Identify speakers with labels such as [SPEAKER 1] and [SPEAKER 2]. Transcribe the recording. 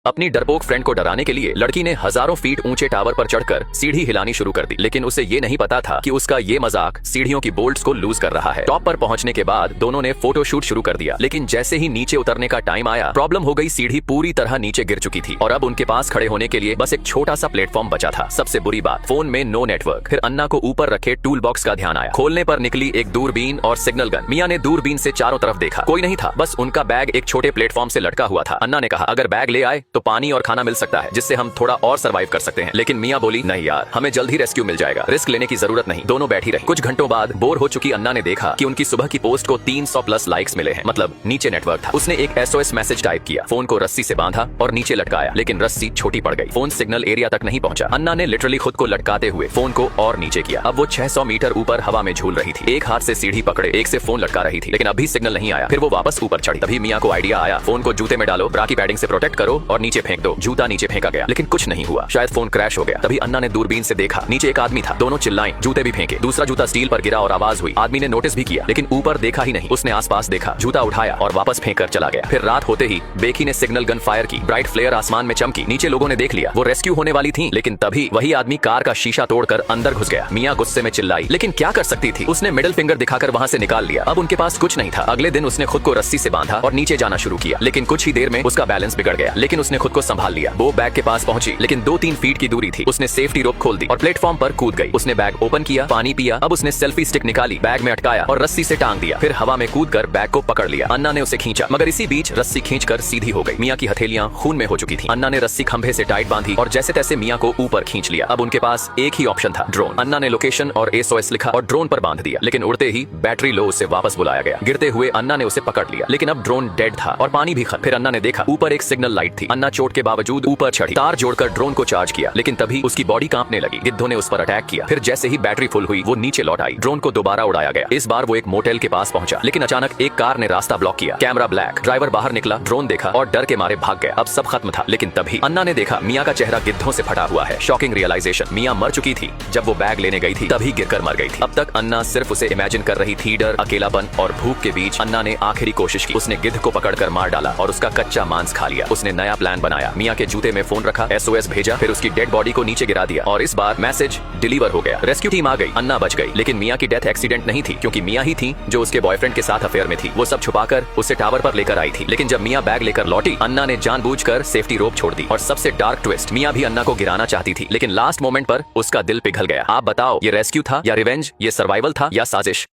[SPEAKER 1] अपनी डरपोक फ्रेंड को डराने के लिए लड़की ने हजारों फीट ऊंचे टावर पर चढ़कर सीढ़ी हिलानी शुरू कर दी, लेकिन उसे ये नहीं पता था कि उसका ये मजाक सीढ़ियों की बोल्ट्स को लूज कर रहा है। टॉप पर पहुंचने के बाद दोनों ने फोटो शूट शुरू कर दिया, लेकिन जैसे ही नीचे उतरने का टाइम आया, प्रॉब्लम हो गई। सीढ़ी पूरी तरह नीचे गिर चुकी थी और अब उनके पास खड़े होने के लिए बस एक छोटा सा प्लेटफॉर्म बचा था। सबसे बुरी बात, फोन में नो नेटवर्क। फिर अन्ना को ऊपर रखे टूल बॉक्स का ध्यान आया। खोलने पर निकली एक दूरबीन और सिग्नल गन। मियां ने दूरबीन से चारों तरफ देखा, कोई नहीं था, बस उनका बैग एक छोटे प्लेटफॉर्म से लटका हुआ था। अन्ना ने कहा, अगर बैग ले आए तो पानी और खाना मिल सकता है, जिससे हम थोड़ा और सर्वाइव कर सकते हैं। लेकिन मियां बोली, नहीं यार, हमें जल्द ही रेस्क्यू मिल जाएगा, रिस्क लेने की जरूरत नहीं। दोनों बैठी रही। कुछ घंटों बाद बोर हो चुकी अन्ना ने देखा कि उनकी सुबह की पोस्ट को 300 प्लस लाइक्स मिले हैं, मतलब नीचे नेटवर्क था। उसने एक SOS मैसेज टाइप किया, फोन को रस्सी से बांधा और नीचे लटकाया, लेकिन रस्सी छोटी पड़ गई। फोन सिग्नल एरिया तक नहीं पहुंचा। अन्ना ने लिटरली खुद को लटकाते हुए फोन को और नीचे किया। अब वो 600 मीटर ऊपर हवा में झूल रही थी। एक हाथ से सीढ़ी पकड़े, एक से फोन लटका रही थी, लेकिन अभी सिग्नल नहीं आया। फिर वो वापस ऊपर चढ़ी। तभी मियां को आइडिया आया, फोन को जूते में डालो, ब्रा की पैडिंग से प्रोटेक्ट करो और नीचे फेंक दो। जूता नीचे फेंका गया, लेकिन कुछ नहीं हुआ, शायद फोन क्रैश हो गया। तभी अन्ना ने दूरबीन से देखा, नीचे एक आदमी था। दोनों चिल्लाए, जूते भी फेंके। दूसरा जूता स्टील पर गिरा और आवाज हुई। आदमी ने नोटिस भी किया, लेकिन ऊपर देखा ही नहीं। उसने आसपास देखा, जूता उठाया और वापस फेंक कर चला गया। फिर रात होते ही बेकी ने सिग्नल गन फायर की। ब्राइट फ्लेयर आसमान में चमकी। नीचे लोगों ने देख लिया, वो रेस्क्यू होने वाली थी, लेकिन तभी वही आदमी कार का शीशा तोड़कर अंदर घुस गया। मियां गुस्से में चिल्लाई, लेकिन क्या कर सकती थी? उसने मिडिल फिंगर दिखाकर वहां से निकाल लिया। अब उनके पास कुछ नहीं था। अगले दिन उसने खुद को रस्सी से बांधा और नीचे जाना शुरू किया, लेकिन कुछ ही देर में उसका बैलेंस बिगड़ गया, लेकिन उसने खुद को संभाल लिया। वो बैग के पास पहुंची, लेकिन 2-3 फीट की दूरी थी। उसने सेफ्टी रोप खोल दी और प्लेटफॉर्म पर कूद गई। उसने बैग ओपन किया, पानी पिया। अब उसने सेल्फी स्टिक निकाली, बैग में अटकाया और रस्सी से टांग दिया। फिर हवा में कूदकर बैग को पकड़ लिया। अन्ना ने उसे खींचा, मगर इसी बीच रस्सी खींचकर सीधी हो गई। मियां की हथेलियां खून में हो चुकी थी। अन्ना ने रस्सी खंभे से टाइट बांधी और जैसे तैसे मियां को ऊपर खींच लिया। अब उनके पास एक ही ऑप्शन था, ड्रोन। अन्ना ने लोकेशन और SOS लिखा और ड्रोन पर बांध दिया, लेकिन उड़ते ही बैटरी लो, उसे वापस बुलाया गया। गिरते हुए अन्ना ने उसे पकड़ लिया, लेकिन अब ड्रोन डेड था और पानी भी खत्म। फिर अन्ना ने देखा, ऊपर एक सिग्नल लाइट थी। अन्ना चोट के बावजूद ऊपर चढ़ी, तार जोड़कर ड्रोन को चार्ज किया, लेकिन तभी उसकी बॉडी कांपने लगी। गिद्धों ने उस पर अटैक किया। फिर जैसे ही बैटरी फुल हुई, वो नीचे लौट आई। ड्रोन को दोबारा उड़ाया गया। इस बार वो एक मोटेल के पास पहुंचा, लेकिन अचानक एक कार ने रास्ता ब्लॉक किया। Camera black. ड्राइवर बाहर निकला, ड्रोन देखा और डर के मारे भाग गया। अब सब खत्म था, लेकिन तभी अन्ना ने देखा, मियां का चेहरा गिद्धों से फटा हुआ है। शॉकिंग रियलाइजेशन, मियां मर चुकी थी। जब वो बैग लेने गई थी, तभी गिरकर मर गई थी। अब तक अन्ना सिर्फ उसे इमेजिन कर रही थी। डर, अकेलापन और भूख के बीच अन्ना ने आखिरी कोशिश की। उसने गिद्ध को पकड़कर मार डाला और उसका कच्चा मांस खा लिया। उसने नया प्लान बनाया। मियां के जूते में फोन रखा, SOS भेजा, फिर उसकी डेड बॉडी को नीचे गिरा दिया और इस बार मैसेज डिलीवर हो गया। रेस्क्यू टीम आ गई। अन्ना बच गई, लेकिन मियां की डेथ एक्सीडेंट नहीं थी, क्योंकि मियां ही थी जो उसके बॉयफ्रेंड के साथ अफेयर में थी। वो सब छुपाकर उसे टावर पर लेकर आई थी, लेकिन जब मियां बैग लेकर लौटी, अन्ना ने जानबूझकर सेफ्टी रोप छोड़ दी। और सबसे डार्क ट्विस्ट, मियां भी अन्ना को गिराना चाहती थी, लेकिन लास्ट मोमेंट पर उसका दिल पिघल गया। आप बताओ, ये रेस्क्यू था या रिवेंज? ये सर्वाइवल था या साजिश?